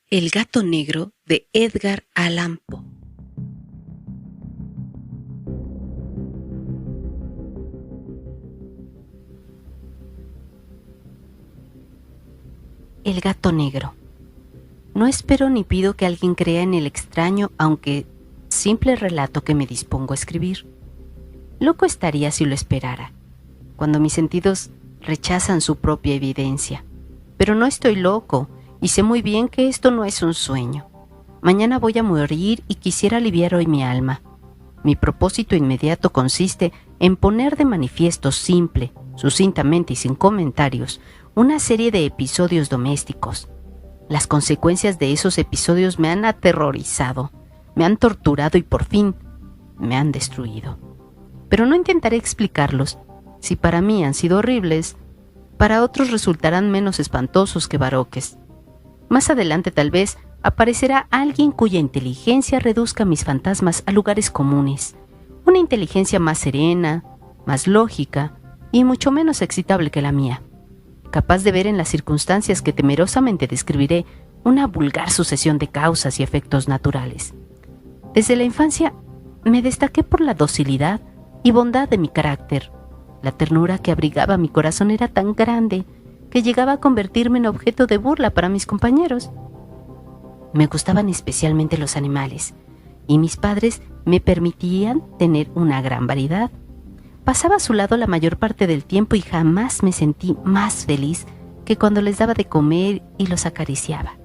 El gato negro de Edgar Allan Poe. El gato negro. No espero ni pido que alguien crea en el extraño, aunque simple relato que me dispongo a escribir. Loco estaría si lo esperara, cuando mis sentidos rechazan su propia evidencia. Pero no estoy loco, y sé muy bien que esto no es un sueño. Mañana voy a morir y quisiera aliviar hoy mi alma. Mi propósito inmediato consiste en poner de manifiesto simple, sucintamente y sin comentarios, una serie de episodios domésticos. Las consecuencias de esos episodios me han aterrorizado, me han torturado y por fin me han destruido. Pero no intentaré explicarlos. Si para mí han sido horribles, para otros resultarán menos espantosos que baroques. Más adelante tal vez aparecerá alguien cuya inteligencia reduzca mis fantasmas a lugares comunes, una inteligencia más serena, más lógica y mucho menos excitable que la mía, capaz de ver en las circunstancias que temerosamente describiré una vulgar sucesión de causas y efectos naturales. Desde la infancia me destaqué por la docilidad y bondad de mi carácter. La ternura que abrigaba mi corazón era tan grande que llegaba a convertirme en objeto de burla para mis compañeros. Me gustaban especialmente los animales, y mis padres me permitían tener una gran variedad. Pasaba a su lado la mayor parte del tiempo y jamás me sentí más feliz que cuando les daba de comer y los acariciaba.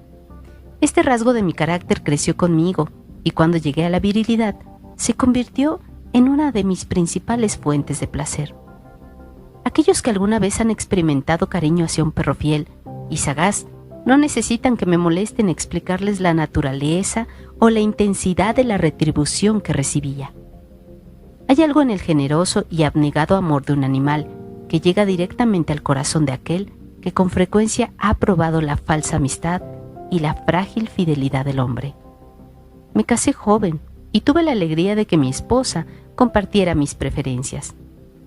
Este rasgo de mi carácter creció conmigo, y cuando llegué a la virilidad, se convirtió en una de mis principales fuentes de placer. Aquellos que alguna vez han experimentado cariño hacia un perro fiel y sagaz no necesitan que me molesten explicarles la naturaleza o la intensidad de la retribución que recibía. Hay algo en el generoso y abnegado amor de un animal que llega directamente al corazón de aquel que con frecuencia ha probado la falsa amistad y la frágil fidelidad del hombre. Me casé joven y tuve la alegría de que mi esposa compartiera mis preferencias.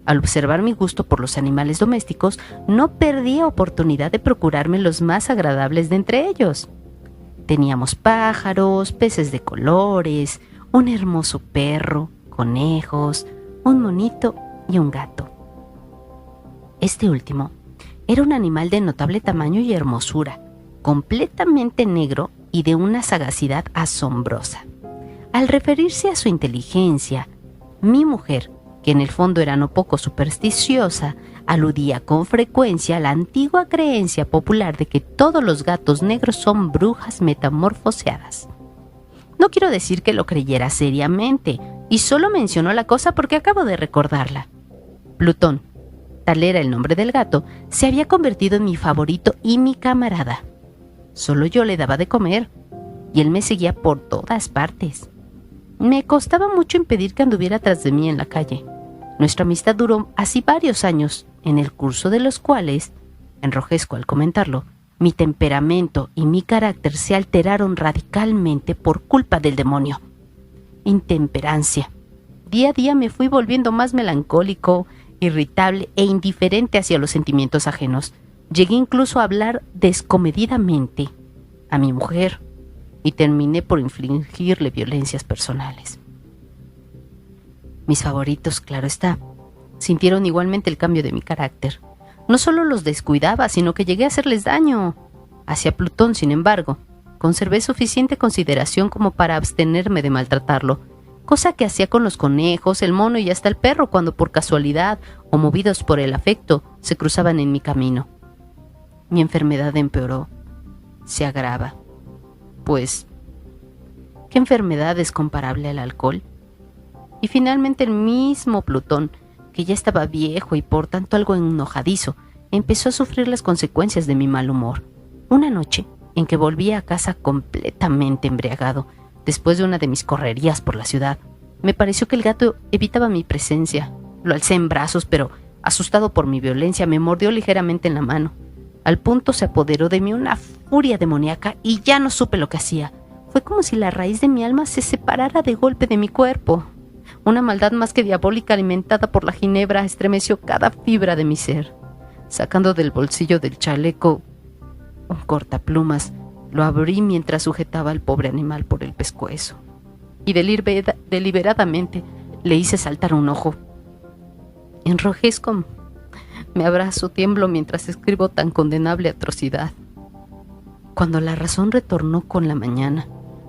Al observar mi gusto por los animales domésticos, no perdía oportunidad de procurarme los más agradables de entre ellos. Teníamos pájaros, peces de colores, un hermoso perro, conejos, un monito y un gato. Este último era un animal de notable tamaño y hermosura, completamente negro y de una sagacidad asombrosa. Al referirse a su inteligencia, mi mujer, que en el fondo era no poco supersticiosa, aludía con frecuencia a la antigua creencia popular de que todos los gatos negros son brujas metamorfoseadas. No quiero decir que lo creyera seriamente, y solo mencionó la cosa porque acabo de recordarla. Plutón, tal era el nombre del gato, se había convertido en mi favorito y mi camarada. Solo yo le daba de comer, y él me seguía por todas partes. Me costaba mucho impedir que anduviera tras de mí en la calle. Nuestra amistad duró así varios años, en el curso de los cuales, enrojezco al comentarlo, mi temperamento y mi carácter se alteraron radicalmente por culpa del demonio. Intemperancia. Día a día me fui volviendo más melancólico, irritable e indiferente hacia los sentimientos ajenos. Llegué incluso a hablar descomedidamente a mi mujer y terminé por infligirle violencias personales. Mis favoritos, claro está, sintieron igualmente el cambio de mi carácter. No solo los descuidaba, sino que llegué a hacerles daño. Hacia Plutón, sin embargo, conservé suficiente consideración como para abstenerme de maltratarlo, cosa que hacía con los conejos, el mono y hasta el perro cuando por casualidad o movidos por el afecto se cruzaban en mi camino. Mi enfermedad empeoró, se agrava. Pues, ¿qué enfermedad es comparable al alcohol? Y finalmente el mismo Plutón, que ya estaba viejo y por tanto algo enojadizo, empezó a sufrir las consecuencias de mi mal humor. Una noche, en que volví a casa completamente embriagado, después de una de mis correrías por la ciudad, me pareció que el gato evitaba mi presencia. Lo alcé en brazos, pero, asustado por mi violencia, me mordió ligeramente en la mano. Al punto se apoderó de mí una furia demoníaca y ya no supe lo que hacía. Fue como si la raíz de mi alma se separara de golpe de mi cuerpo. Una maldad más que diabólica alimentada por la ginebra estremeció cada fibra de mi ser. Sacando del bolsillo del chaleco un cortaplumas, Lo abrí mientras sujetaba al pobre animal por el pescuezo y deliberadamente le hice saltar un ojo. Enrojezco, me abrazo, tiemblo mientras escribo tan condenable atrocidad. Cuando la razón retornó con la mañana,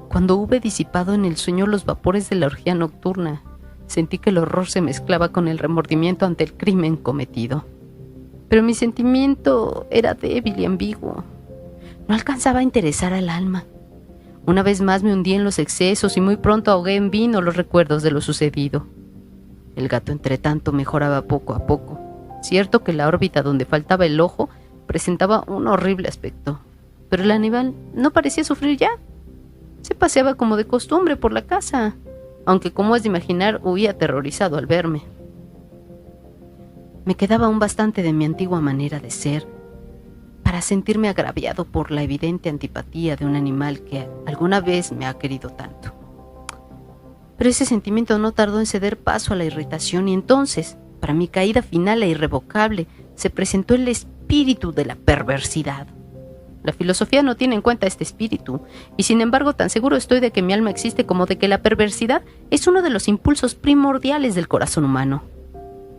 cuando hube disipado en el sueño los vapores de la orgía nocturna, sentí que el horror se mezclaba con el remordimiento ante el crimen cometido. Pero mi sentimiento era débil y ambiguo. No alcanzaba a interesar al alma. Una vez más me hundí en los excesos y muy pronto ahogué en vino los recuerdos de lo sucedido. El gato, entretanto, mejoraba poco a poco. Cierto que la órbita donde faltaba el ojo presentaba un horrible aspecto, pero el animal no parecía sufrir ya. Se paseaba como de costumbre por la casa, aunque, como es de imaginar, huía aterrorizado al verme. Me quedaba aún bastante de mi antigua manera de ser para sentirme agraviado por la evidente antipatía de un animal que alguna vez me ha querido tanto. Pero ese sentimiento no tardó en ceder paso a la irritación y entonces, para mi caída final e irrevocable, se presentó el espíritu de la perversidad. La filosofía no tiene en cuenta este espíritu, y sin embargo tan seguro estoy de que mi alma existe como de que la perversidad es uno de los impulsos primordiales del corazón humano,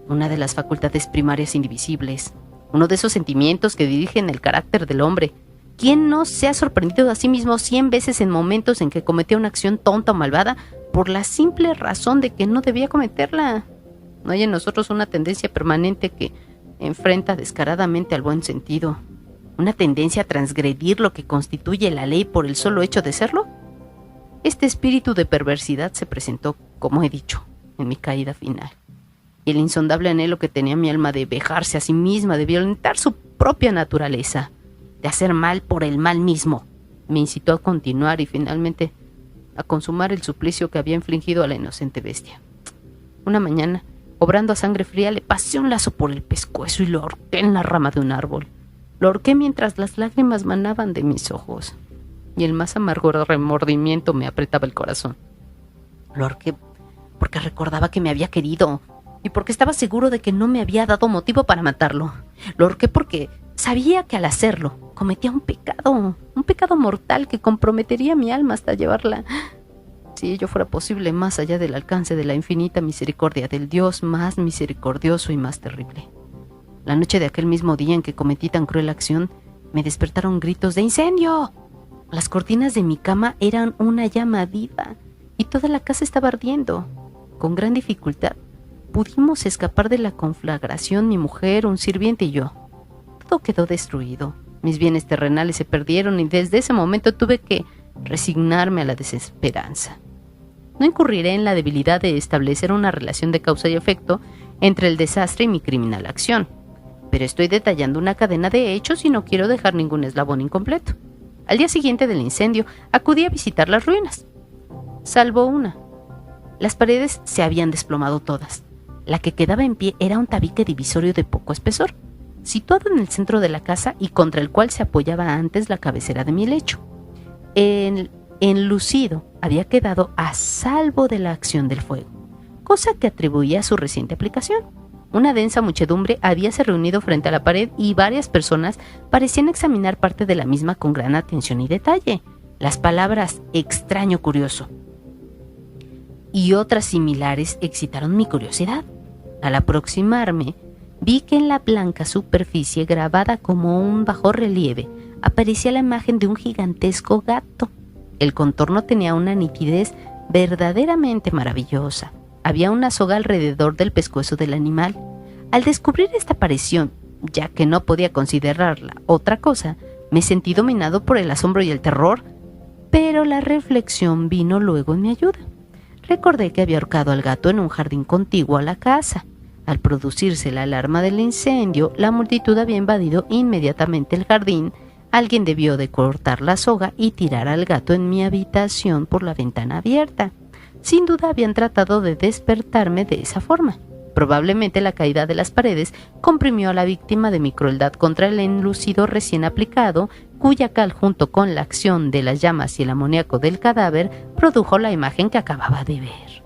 una de las facultades primarias indivisibles, uno de esos sentimientos que dirigen el carácter del hombre. ¿Quién no se ha sorprendido a sí mismo 100 veces en momentos en que cometió una acción tonta o malvada por la simple razón de que no debía cometerla? ¿No hay en nosotros una tendencia permanente que enfrenta descaradamente al buen sentido? ¿Una tendencia a transgredir lo que constituye la ley por el solo hecho de serlo? Este espíritu de perversidad se presentó, como he dicho, en mi caída final. Y el insondable anhelo que tenía mi alma de vejarse a sí misma, de violentar su propia naturaleza, de hacer mal por el mal mismo, me incitó a continuar y finalmente a consumar el suplicio que había infligido a la inocente bestia. Una mañana, obrando a sangre fría, le pasé un lazo por el pescuezo y lo ahorqué en la rama de un árbol. Lo ahorqué mientras las lágrimas manaban de mis ojos y el más amargo remordimiento me apretaba el corazón. Lo ahorqué porque recordaba que me había querido y porque estaba seguro de que no me había dado motivo para matarlo. Lo ahorqué porque sabía que al hacerlo cometía un pecado mortal que comprometería mi alma hasta llevarla, si ello fuera posible, más allá del alcance de la infinita misericordia del Dios más misericordioso y más terrible. La noche de aquel mismo día en que cometí tan cruel acción, me despertaron gritos de ¡incendio! Las cortinas de mi cama eran una llama viva y toda la casa estaba ardiendo. Con gran dificultad pudimos escapar de la conflagración mi mujer, un sirviente y yo. Todo quedó destruido. Mis bienes terrenales se perdieron y desde ese momento tuve que resignarme a la desesperanza. No incurriré en la debilidad de establecer una relación de causa y efecto entre el desastre y mi criminal acción, pero estoy detallando una cadena de hechos y no quiero dejar ningún eslabón incompleto. Al día siguiente del incendio, acudí a visitar las ruinas, salvo una. Las paredes se habían desplomado todas. La que quedaba en pie era un tabique divisorio de poco espesor, situado en el centro de la casa y contra el cual se apoyaba antes la cabecera de mi lecho. El enlucido había quedado a salvo de la acción del fuego, cosa que atribuía a su reciente aplicación. Una densa muchedumbre habíase reunido frente a la pared y varias personas parecían examinar parte de la misma con gran atención y detalle. Las palabras extraño, curioso y otras similares excitaron mi curiosidad. Al aproximarme, vi que en la blanca superficie, grabada como un bajorrelieve, aparecía la imagen de un gigantesco gato. El contorno tenía una nitidez verdaderamente maravillosa. Había una soga alrededor del pescuezo del animal. Al descubrir esta aparición, ya que no podía considerarla otra cosa, me sentí dominado por el asombro y el terror, pero la reflexión vino luego en mi ayuda. Recordé que había ahorcado al gato en un jardín contiguo a la casa. Al producirse la alarma del incendio, la multitud había invadido inmediatamente el jardín. Alguien debió de cortar la soga y tirar al gato en mi habitación por la ventana abierta. Sin duda habían tratado de despertarme de esa forma. Probablemente la caída de las paredes comprimió a la víctima de mi crueldad contra el enlucido recién aplicado, cuya cal, junto con la acción de las llamas y el amoníaco del cadáver, produjo la imagen que acababa de ver.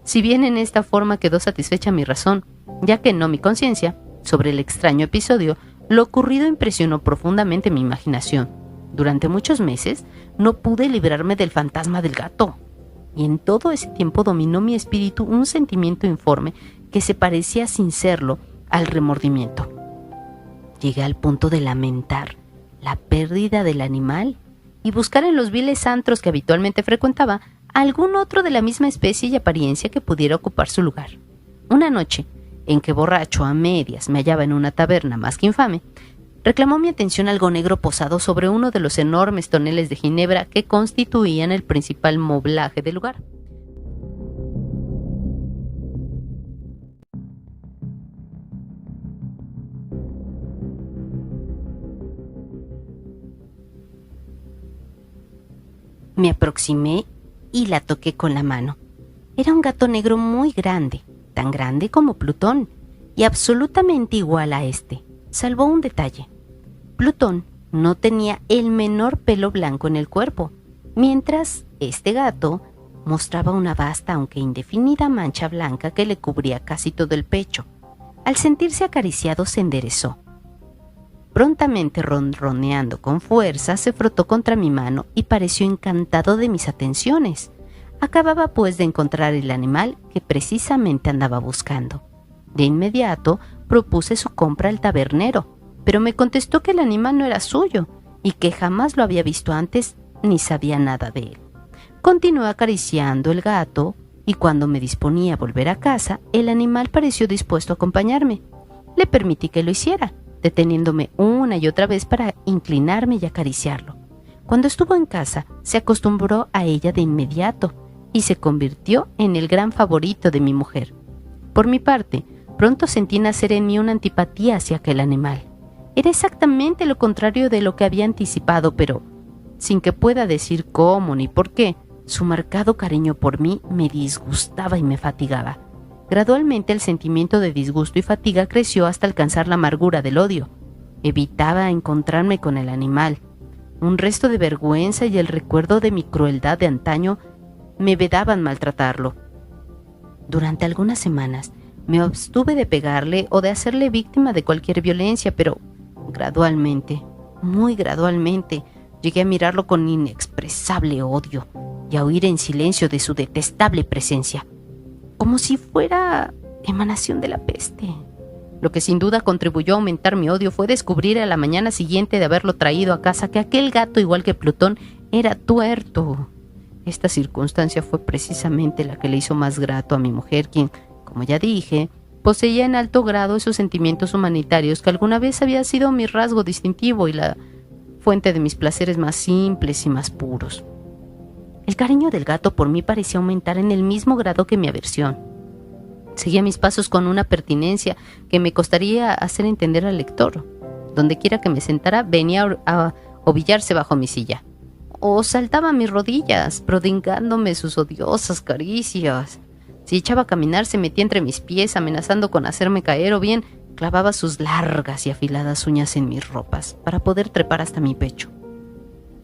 Si bien en esta forma quedó satisfecha mi razón, ya que no mi conciencia, sobre el extraño episodio, lo ocurrido impresionó profundamente mi imaginación. Durante muchos meses no pude librarme del fantasma del gato, y en todo ese tiempo dominó mi espíritu un sentimiento informe que se parecía, sin serlo, al remordimiento. Llegué al punto de lamentar la pérdida del animal y buscar en los viles antros que habitualmente frecuentaba algún otro de la misma especie y apariencia que pudiera ocupar su lugar. Una noche, en que borracho a medias me hallaba en una taberna más que infame, reclamó mi atención algo negro posado sobre uno de los enormes toneles de ginebra que constituían el principal moblaje del lugar. Me aproximé y la toqué con la mano. Era un gato negro muy grande, tan grande como Plutón, y absolutamente igual a este, salvo un detalle. Plutón no tenía el menor pelo blanco en el cuerpo, mientras este gato mostraba una vasta, aunque indefinida, mancha blanca que le cubría casi todo el pecho. Al sentirse acariciado se enderezó. Prontamente, ronroneando con fuerza, se frotó contra mi mano y pareció encantado de mis atenciones. Acababa pues de encontrar el animal que precisamente andaba buscando. De inmediato propuse su compra al tabernero, pero me contestó que el animal no era suyo y que jamás lo había visto antes ni sabía nada de él. Continué acariciando el gato y cuando me disponía a volver a casa, el animal pareció dispuesto a acompañarme. Le permití que lo hiciera, deteniéndome una y otra vez para inclinarme y acariciarlo. Cuando estuvo en casa, se acostumbró a ella de inmediato y se convirtió en el gran favorito de mi mujer. Por mi parte, pronto sentí nacer en mí una antipatía hacia aquel animal. Era exactamente lo contrario de lo que había anticipado, pero, sin que pueda decir cómo ni por qué, su marcado cariño por mí me disgustaba y me fatigaba. Gradualmente el sentimiento de disgusto y fatiga creció hasta alcanzar la amargura del odio. Evitaba encontrarme con el animal. Un resto de vergüenza y el recuerdo de mi crueldad de antaño me vedaban maltratarlo. Durante algunas semanas me abstuve de pegarle o de hacerle víctima de cualquier violencia, pero gradualmente, muy gradualmente, llegué a mirarlo con inexpresable odio y a huir en silencio de su detestable presencia, como si fuera emanación de la peste. Lo que sin duda contribuyó a aumentar mi odio fue descubrir a la mañana siguiente de haberlo traído a casa que aquel gato, igual que Plutón, era tuerto. Esta circunstancia fue precisamente la que le hizo más grato a mi mujer, quien, como ya dije, poseía en alto grado esos sentimientos humanitarios que alguna vez había sido mi rasgo distintivo y la fuente de mis placeres más simples y más puros. El cariño del gato por mí parecía aumentar en el mismo grado que mi aversión. Seguía mis pasos con una pertinencia que me costaría hacer entender al lector. Donde quiera que me sentara, venía a ovillarse bajo mi silla. O saltaba a mis rodillas, prodigándome sus odiosas caricias. Si echaba a caminar, se metía entre mis pies, amenazando con hacerme caer, o bien clavaba sus largas y afiladas uñas en mis ropas, para poder trepar hasta mi pecho.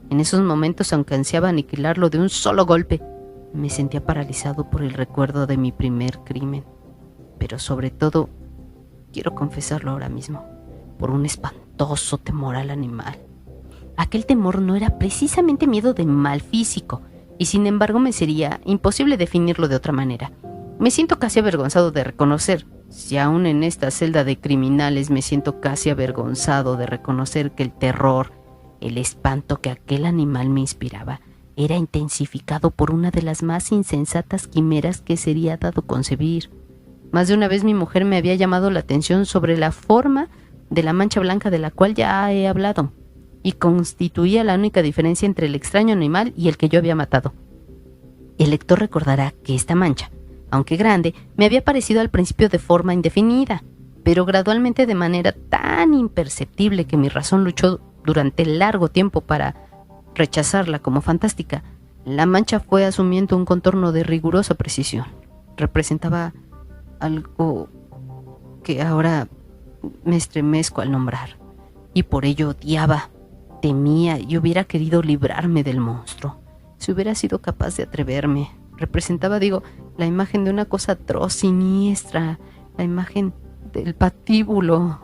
En esos momentos, aunque ansiaba aniquilarlo de un solo golpe, me sentía paralizado por el recuerdo de mi primer crimen. Pero sobre todo, quiero confesarlo ahora mismo, por un espantoso temor al animal. Aquel temor no era precisamente miedo de mal físico, y sin embargo me sería imposible definirlo de otra manera. Me siento casi avergonzado de reconocer, si aún en esta celda de criminales me siento casi avergonzado de reconocer que el terror, el espanto que aquel animal me inspiraba, era intensificado por una de las más insensatas quimeras que sería dado concebir. Más de una vez mi mujer me había llamado la atención sobre la forma de la mancha blanca de la cual ya he hablado, y constituía la única diferencia entre el extraño animal y el que yo había matado. El lector recordará que esta mancha, aunque grande, me había parecido al principio de forma indefinida, pero gradualmente de manera tan imperceptible que mi razón luchó durante largo tiempo para rechazarla como fantástica. La mancha fue asumiendo un contorno de rigurosa precisión. Representaba algo que ahora me estremezco al nombrar, y por ello odiaba, temía y hubiera querido librarme del monstruo. Si hubiera sido capaz de atreverme, representaba, la imagen de una cosa atroz, siniestra, la imagen del patíbulo.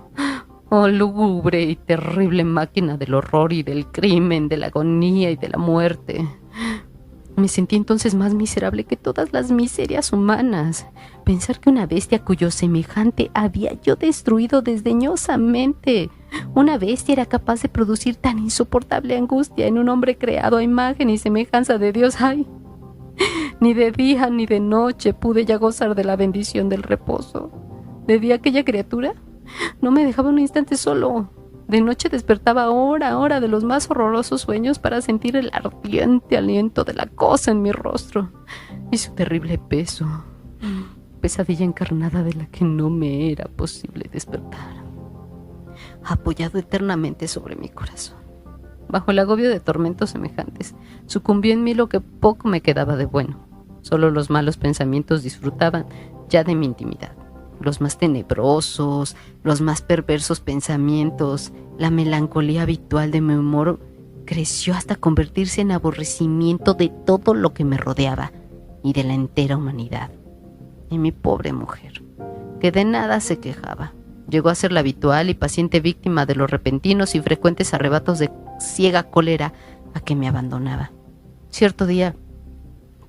Oh, lúgubre y terrible máquina del horror y del crimen, de la agonía y de la muerte. Me sentí entonces más miserable que todas las miserias humanas. Pensar que una bestia cuyo semejante había yo destruido desdeñosamente, una bestia era capaz de producir tan insoportable angustia en un hombre creado a imagen y semejanza de Dios. ¡Ay! Ni de día ni de noche pude ya gozar de la bendición del reposo. De día aquella criatura no me dejaba un instante solo. De noche despertaba hora a hora de los más horrorosos sueños para sentir el ardiente aliento de la cosa en mi rostro y su terrible peso, pesadilla encarnada de la que no me era posible despertar, apoyado eternamente sobre mi corazón. Bajo el agobio de tormentos semejantes, sucumbió en mí lo que poco me quedaba de bueno. Solo los malos pensamientos disfrutaban ya de mi intimidad. Los más tenebrosos, los más perversos pensamientos, la melancolía habitual de mi humor creció hasta convertirse en aborrecimiento de todo lo que me rodeaba y de la entera humanidad. Y mi pobre mujer, que de nada se quejaba, llegó a ser la habitual y paciente víctima de los repentinos y frecuentes arrebatos de ciega cólera a que me abandonaba. Cierto día,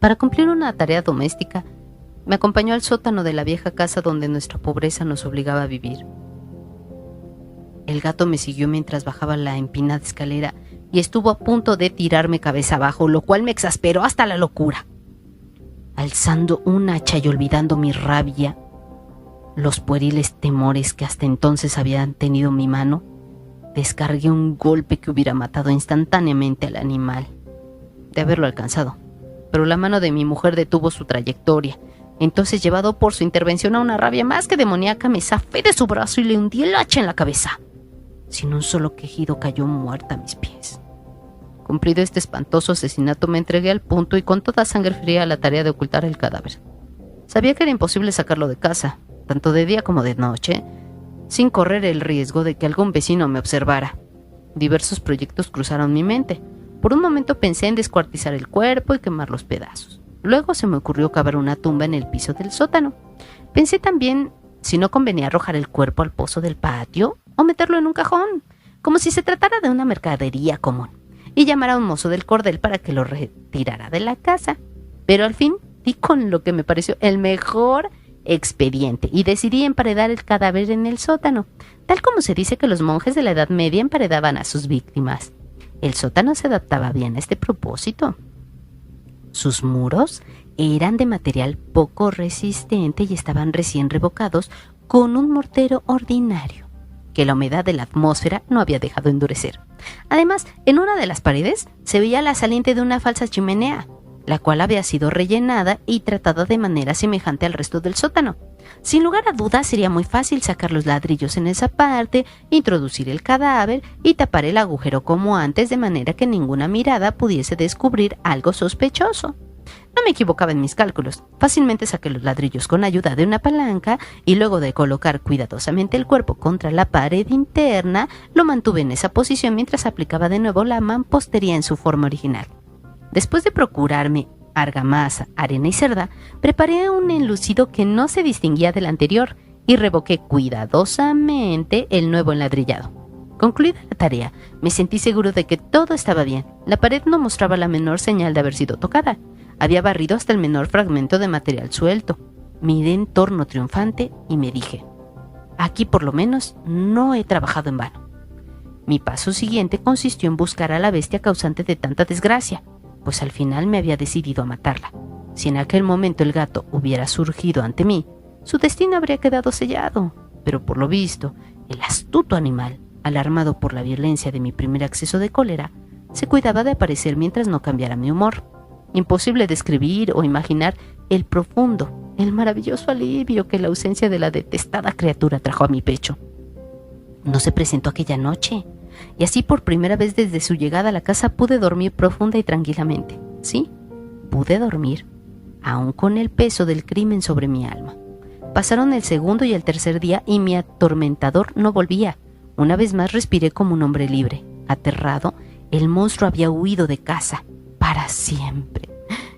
para cumplir una tarea doméstica, me acompañó al sótano de la vieja casa donde nuestra pobreza nos obligaba a vivir. El gato me siguió mientras bajaba la empinada escalera y estuvo a punto de tirarme cabeza abajo, lo cual me exasperó hasta la locura. Alzando un hacha y olvidando mi rabia, los pueriles temores que hasta entonces habían tenido mi mano, descargué un golpe que hubiera matado instantáneamente al animal, de haberlo alcanzado. Pero la mano de mi mujer detuvo su trayectoria. Entonces, llevado por su intervención a una rabia más que demoníaca, me zafé de su brazo y le hundí el hacha en la cabeza. Sin un solo quejido cayó muerta a mis pies. Cumplido este espantoso asesinato, me entregué al punto y con toda sangre fría a la tarea de ocultar el cadáver. Sabía que era imposible sacarlo de casa, tanto de día como de noche, sin correr el riesgo de que algún vecino me observara. Diversos proyectos cruzaron mi mente. Por un momento pensé en descuartizar el cuerpo y quemar los pedazos. Luego se me ocurrió cavar una tumba en el piso del sótano. Pensé también si no convenía arrojar el cuerpo al pozo del patio o meterlo en un cajón, como si se tratara de una mercadería común, y llamar a un mozo del cordel para que lo retirara de la casa. Pero al fin di con lo que me pareció el mejor expediente y decidí emparedar el cadáver en el sótano, tal como se dice que los monjes de la Edad Media emparedaban a sus víctimas. El sótano se adaptaba bien a este propósito. Sus muros eran de material poco resistente y estaban recién revocados con un mortero ordinario, que la humedad de la atmósfera no había dejado endurecer. Además, en una de las paredes se veía la saliente de una falsa chimenea, la cual había sido rellenada y tratada de manera semejante al resto del sótano. Sin lugar a dudas, sería muy fácil sacar los ladrillos en esa parte, introducir el cadáver y tapar el agujero como antes, de manera que ninguna mirada pudiese descubrir algo sospechoso. No me equivocaba en mis cálculos. Fácilmente saqué los ladrillos con ayuda de una palanca y luego de colocar cuidadosamente el cuerpo contra la pared interna, lo mantuve en esa posición mientras aplicaba de nuevo la mampostería en su forma original. Después de procurarme argamasa, arena y cerda, preparé un enlucido que no se distinguía del anterior y revoqué cuidadosamente el nuevo enladrillado. Concluida la tarea, me sentí seguro de que todo estaba bien. La pared no mostraba la menor señal de haber sido tocada. Había barrido hasta el menor fragmento de material suelto. Miré en torno triunfante y me dije: aquí por lo menos no he trabajado en vano. Mi paso siguiente consistió en buscar a la bestia causante de tanta desgracia, pues al final me había decidido a matarla. Si en aquel momento el gato hubiera surgido ante mí, su destino habría quedado sellado. Pero por lo visto, el astuto animal, alarmado por la violencia de mi primer acceso de cólera, se cuidaba de aparecer mientras no cambiara mi humor. Imposible describir o imaginar el profundo, el maravilloso alivio que la ausencia de la detestada criatura trajo a mi pecho. No se presentó aquella noche, y así por primera vez desde su llegada a la casa pude dormir profunda y tranquilamente. Sí, pude dormir, aun con el peso del crimen sobre mi alma. Pasaron el segundo y el tercer día y mi atormentador no volvía. Una vez más respiré como un hombre libre. Aterrado, el monstruo había huido de casa para siempre.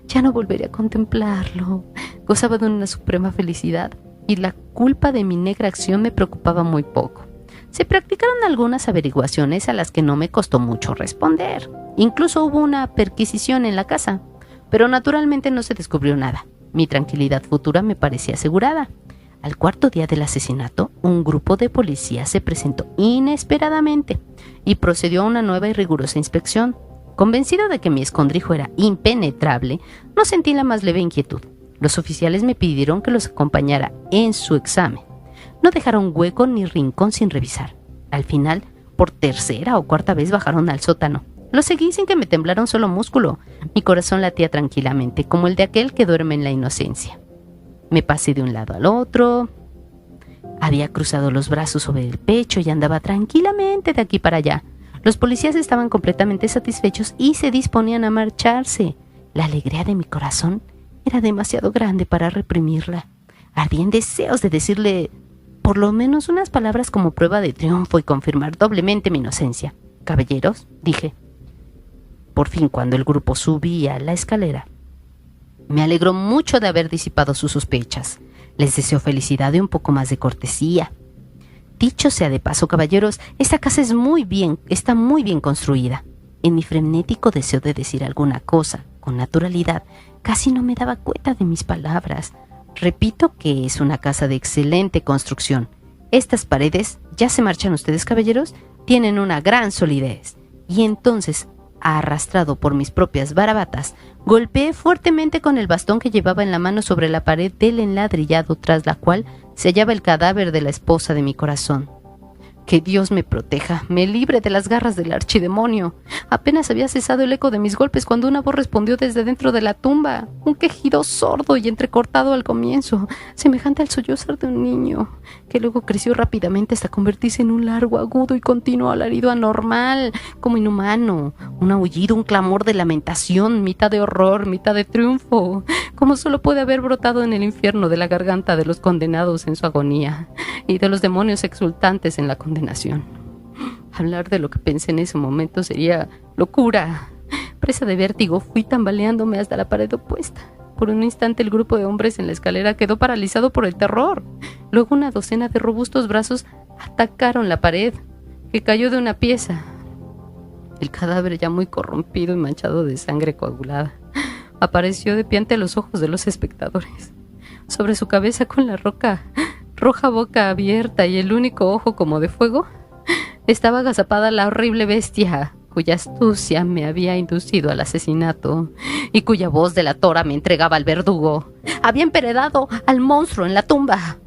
Ya no volvería a contemplarlo. Gozaba de una suprema felicidad y la culpa de mi negra acción me preocupaba muy poco. Se practicaron algunas averiguaciones a las que no me costó mucho responder. Incluso hubo una perquisición en la casa, pero naturalmente no se descubrió nada. Mi tranquilidad futura me parecía asegurada. Al cuarto día del asesinato, un grupo de policías se presentó inesperadamente y procedió a una nueva y rigurosa inspección. Convencido de que mi escondrijo era impenetrable, no sentí la más leve inquietud. Los oficiales me pidieron que los acompañara en su examen. No dejaron hueco ni rincón sin revisar. Al final, por tercera o cuarta vez bajaron al sótano. Lo seguí sin que me temblara un solo músculo. Mi corazón latía tranquilamente, como el de aquel que duerme en la inocencia. Me pasé de un lado al otro. Había cruzado los brazos sobre el pecho y andaba tranquilamente de aquí para allá. Los policías estaban completamente satisfechos y se disponían a marcharse. La alegría de mi corazón era demasiado grande para reprimirla. Ardía en deseos de decirle por lo menos unas palabras como prueba de triunfo y confirmar doblemente mi inocencia. «Caballeros», dije, por fin cuando el grupo subía la escalera, me alegró mucho de haber disipado sus sospechas. Les deseo felicidad y un poco más de cortesía. Dicho sea de paso, caballeros, esta casa está muy bien construida. En mi frenético deseo de decir alguna cosa con naturalidad, casi no me daba cuenta de mis palabras. Repito que es una casa de excelente construcción. Estas paredes, ¿ya se marchan ustedes, caballeros?, tienen una gran solidez. Y entonces, arrastrado por mis propias barabatas, golpeé fuertemente con el bastón que llevaba en la mano sobre la pared del enladrillado tras la cual se hallaba el cadáver de la esposa de mi corazón. Que Dios me proteja, me libre de las garras del archidemonio. Apenas había cesado el eco de mis golpes cuando una voz respondió desde dentro de la tumba, un quejido sordo y entrecortado al comienzo, semejante al sollozar de un niño, que luego creció rápidamente hasta convertirse en un largo, agudo y continuo alarido anormal, como inhumano, un aullido, un clamor de lamentación, mitad de horror, mitad de triunfo, como solo puede haber brotado en el infierno de la garganta de los condenados en su agonía y de los demonios exultantes en la condenación. Hablar de lo que pensé en ese momento sería locura. Presa de vértigo, fui tambaleándome hasta la pared opuesta. Por un instante el grupo de hombres en la escalera quedó paralizado por el terror. Luego una docena de robustos brazos atacaron la pared, que cayó de una pieza. El cadáver, ya muy corrompido y manchado de sangre coagulada, apareció de pie ante los ojos de los espectadores. Sobre su cabeza, con la roja boca abierta y el único ojo como de fuego, estaba agazapada la horrible bestia cuya astucia me había inducido al asesinato y cuya voz delatora me entregaba al verdugo. Había emparedado al monstruo en la tumba.